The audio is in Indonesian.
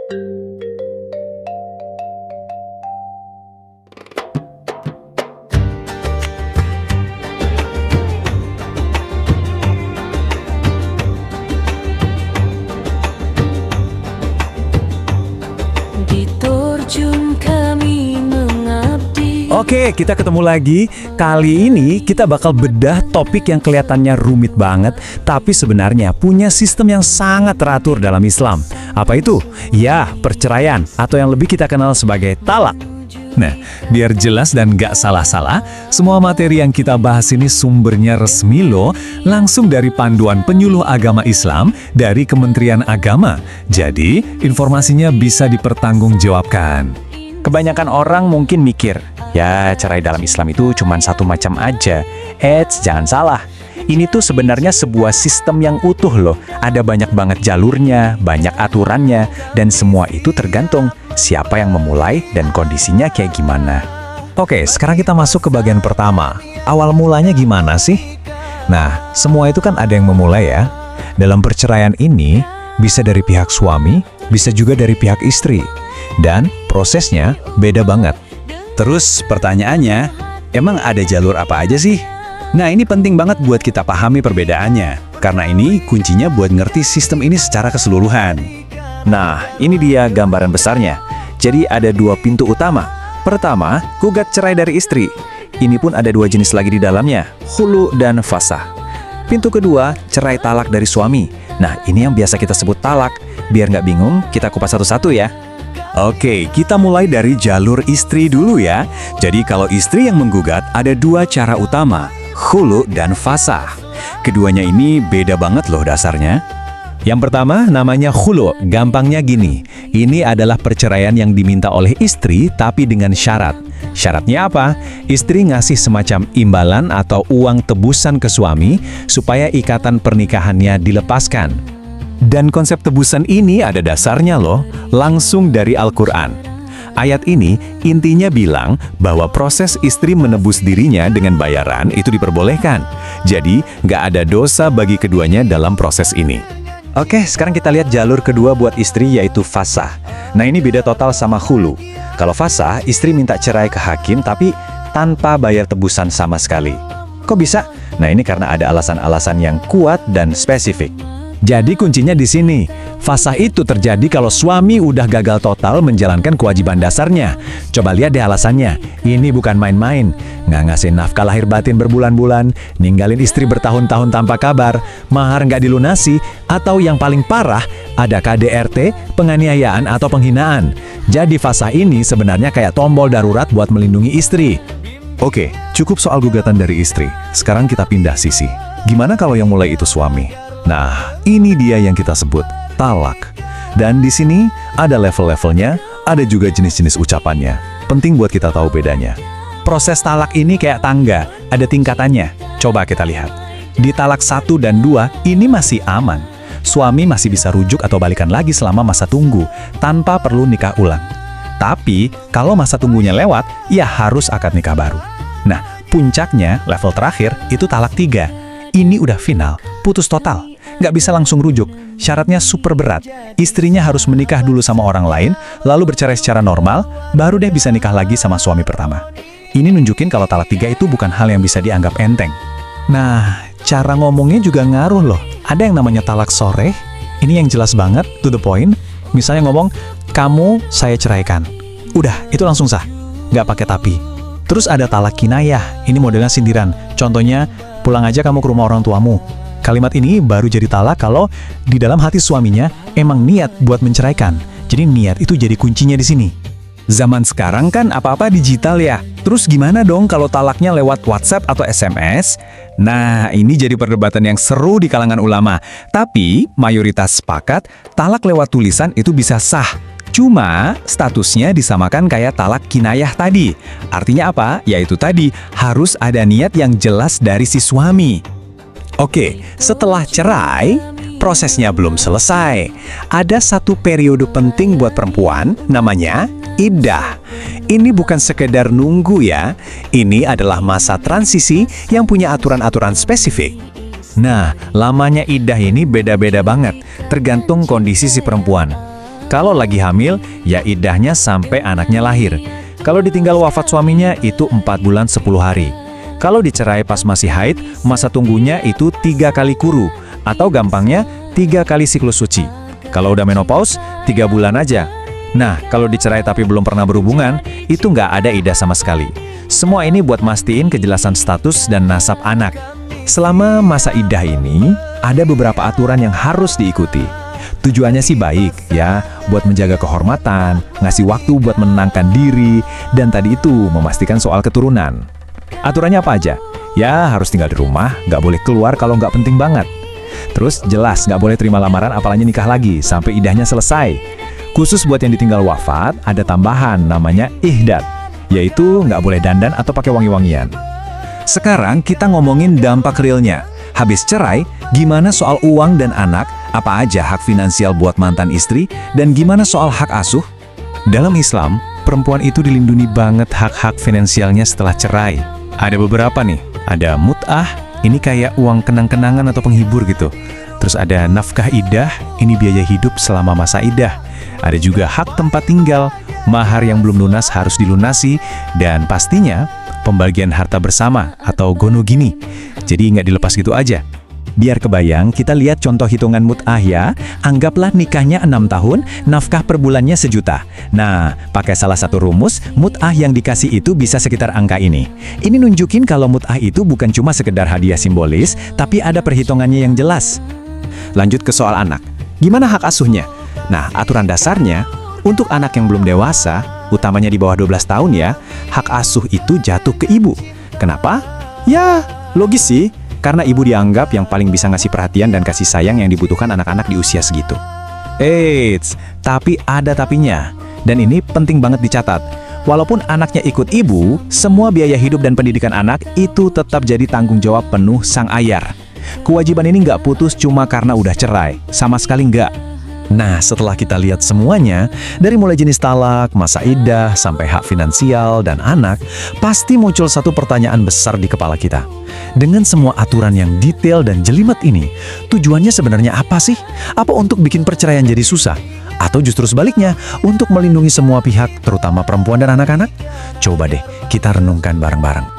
Oke, kita ketemu lagi. Kali ini kita bakal bedah topik yang kelihatannya rumit banget, tapi sebenarnya punya sistem yang sangat teratur dalam Islam. Apa itu? Ya, perceraian, atau yang lebih kita kenal sebagai talak. Nah, biar jelas dan gak salah-salah, semua materi yang kita bahas ini sumbernya resmi loh, langsung dari panduan penyuluh agama Islam dari Kementerian Agama. Jadi, informasinya bisa dipertanggungjawabkan. Kebanyakan orang mungkin mikir, ya cerai dalam Islam itu cuma satu macam aja. Jangan salah. Ini tuh sebenarnya sebuah sistem yang utuh loh. Ada banyak banget jalurnya, banyak aturannya, dan semua itu tergantung siapa yang memulai dan kondisinya kayak gimana. Oke, sekarang kita masuk ke bagian pertama. Awal mulanya gimana sih? Nah, semua itu kan ada yang memulai ya. Dalam perceraian ini, bisa dari pihak suami, bisa juga dari pihak istri. Dan prosesnya beda banget. Terus pertanyaannya, emang ada jalur apa aja sih? Nah, ini penting banget buat kita pahami perbedaannya. Karena ini kuncinya buat ngerti sistem ini secara keseluruhan. Nah, ini dia gambaran besarnya. Jadi ada dua pintu utama. Pertama, gugat cerai dari istri. Ini pun ada dua jenis lagi di dalamnya, khulu dan fasah. Pintu kedua, cerai talak dari suami. Nah, ini yang biasa kita sebut talak. Biar nggak bingung, kita kupas satu-satu ya. Oke, kita mulai dari jalur istri dulu ya. Jadi kalau istri yang menggugat, ada dua cara utama, khulu dan fasah. Keduanya ini beda banget loh dasarnya. Yang pertama namanya khulu, gampangnya gini. Ini adalah perceraian yang diminta oleh istri tapi dengan syarat. Syaratnya apa? Istri ngasih semacam imbalan atau uang tebusan ke suami supaya ikatan pernikahannya dilepaskan. Dan konsep tebusan ini ada dasarnya loh, langsung dari Al-Quran. Ayat ini intinya bilang bahwa proses istri menebus dirinya dengan bayaran itu diperbolehkan. Jadi, nggak ada dosa bagi keduanya dalam proses ini. Oke, sekarang kita lihat jalur kedua buat istri yaitu fasah. Nah, ini beda total sama khulu. Kalau fasah, istri minta cerai ke hakim tapi tanpa bayar tebusan sama sekali. Kok bisa? Nah, ini karena ada alasan-alasan yang kuat dan spesifik. Jadi kuncinya di sini. Fasah itu terjadi kalau suami udah gagal total menjalankan kewajiban dasarnya. Coba lihat deh alasannya. Ini bukan main-main. Nggak ngasih nafkah lahir batin berbulan-bulan, ninggalin istri bertahun-tahun tanpa kabar, mahar nggak dilunasi, atau yang paling parah, ada KDRT, penganiayaan atau penghinaan. Jadi fasah ini sebenarnya kayak tombol darurat buat melindungi istri. Oke, cukup soal gugatan dari istri. Sekarang kita pindah sisi. Gimana kalau yang mulai itu suami? Nah, ini dia yang kita sebut talak. Dan di sini ada level-levelnya, ada juga jenis-jenis ucapannya. Penting buat kita tahu bedanya. Proses talak ini kayak tangga, ada tingkatannya. Coba kita lihat. Di talak 1 dan 2, ini masih aman. Suami masih bisa rujuk atau balikan lagi selama masa tunggu, tanpa perlu nikah ulang. Tapi, kalau masa tunggunya lewat, ya harus akad nikah baru. Nah, puncaknya, level terakhir, itu talak 3. Ini udah final, putus total. Nggak bisa langsung rujuk, syaratnya super berat. Istrinya harus menikah dulu sama orang lain, lalu bercerai secara normal, baru deh bisa nikah lagi sama suami pertama. Ini nunjukin kalau talak 3 itu bukan hal yang bisa dianggap enteng. Nah, cara ngomongnya juga ngaruh loh. Ada yang namanya talak soreh, ini yang jelas banget, to the point. Misalnya ngomong, kamu saya ceraikan. Udah, itu langsung sah, nggak pakai tapi. Terus ada talak kinayah, ini modelnya sindiran. Contohnya, pulang aja kamu ke rumah orang tuamu. Kalimat ini baru jadi talak kalau di dalam hati suaminya emang niat buat menceraikan. Jadi niat itu jadi kuncinya di sini. Zaman sekarang kan apa-apa digital ya. Terus gimana dong kalau talaknya lewat WhatsApp atau SMS? Nah, ini jadi perdebatan yang seru di kalangan ulama. Tapi mayoritas sepakat talak lewat tulisan itu bisa sah. Cuma statusnya disamakan kayak talak kinayah tadi. Artinya apa? Yaitu tadi harus ada niat yang jelas dari si suami. Oke, setelah cerai, prosesnya belum selesai. Ada satu periode penting buat perempuan, namanya iddah. Ini bukan sekedar nunggu ya, ini adalah masa transisi yang punya aturan-aturan spesifik. Nah, lamanya iddah ini beda-beda banget, tergantung kondisi si perempuan. Kalau lagi hamil, ya iddahnya sampai anaknya lahir. Kalau ditinggal wafat suaminya, itu 4 bulan 10 hari. Kalau dicerai pas masih haid, masa tunggunya itu 3 kali kuru, atau gampangnya 3 kali siklus suci. Kalau udah menopause, 3 bulan aja. Nah, kalau dicerai tapi belum pernah berhubungan, itu nggak ada iddah sama sekali. Semua ini buat mastiin kejelasan status dan nasab anak. Selama masa iddah ini, ada beberapa aturan yang harus diikuti. Tujuannya sih baik, ya, buat menjaga kehormatan, ngasih waktu buat menenangkan diri, dan tadi itu memastikan soal keturunan. Aturannya apa aja? Ya, harus tinggal di rumah, nggak boleh keluar kalau nggak penting banget. Terus jelas nggak boleh terima lamaran apalagi nikah lagi, sampai iddahnya selesai. Khusus buat yang ditinggal wafat, ada tambahan namanya ihdad, yaitu nggak boleh dandan atau pakai wangi-wangian. Sekarang kita ngomongin dampak realnya. Habis cerai, gimana soal uang dan anak? Apa aja hak finansial buat mantan istri? Dan gimana soal hak asuh? Dalam Islam, perempuan itu dilindungi banget hak-hak finansialnya setelah cerai. Ada beberapa nih, ada mut'ah, ini kayak uang kenang-kenangan atau penghibur gitu. Terus ada nafkah iddah, ini biaya hidup selama masa iddah. Ada juga hak tempat tinggal, mahar yang belum lunas harus dilunasi, dan pastinya pembagian harta bersama atau gonogini. Jadi nggak dilepas gitu aja. Biar kebayang, kita lihat contoh hitungan mut'ah ya. Anggaplah nikahnya 6 tahun, nafkah per bulannya 1 juta. Nah, pakai salah satu rumus, mut'ah yang dikasih itu bisa sekitar angka ini. Ini nunjukin kalau mut'ah itu bukan cuma sekedar hadiah simbolis, tapi ada perhitungannya yang jelas. Lanjut ke soal anak. Gimana hak asuhnya? Nah, aturan dasarnya, untuk anak yang belum dewasa, utamanya di bawah 12 tahun ya, hak asuh itu jatuh ke ibu. Kenapa? Ya, logis sih. Karena ibu dianggap yang paling bisa ngasih perhatian dan kasih sayang yang dibutuhkan anak-anak di usia segitu. Eits, tapi ada tapinya. Dan ini penting banget dicatat. Walaupun anaknya ikut ibu, semua biaya hidup dan pendidikan anak itu tetap jadi tanggung jawab penuh sang ayah. Kewajiban ini nggak putus cuma karena udah cerai. Sama sekali nggak. Nah, setelah kita lihat semuanya, dari mulai jenis talak, masa iddah, sampai hak finansial, dan anak, pasti muncul satu pertanyaan besar di kepala kita. Dengan semua aturan yang detail dan jelimet ini, tujuannya sebenarnya apa sih? Apa untuk bikin perceraian jadi susah? Atau justru sebaliknya, untuk melindungi semua pihak, terutama perempuan dan anak-anak? Coba deh, kita renungkan bareng-bareng.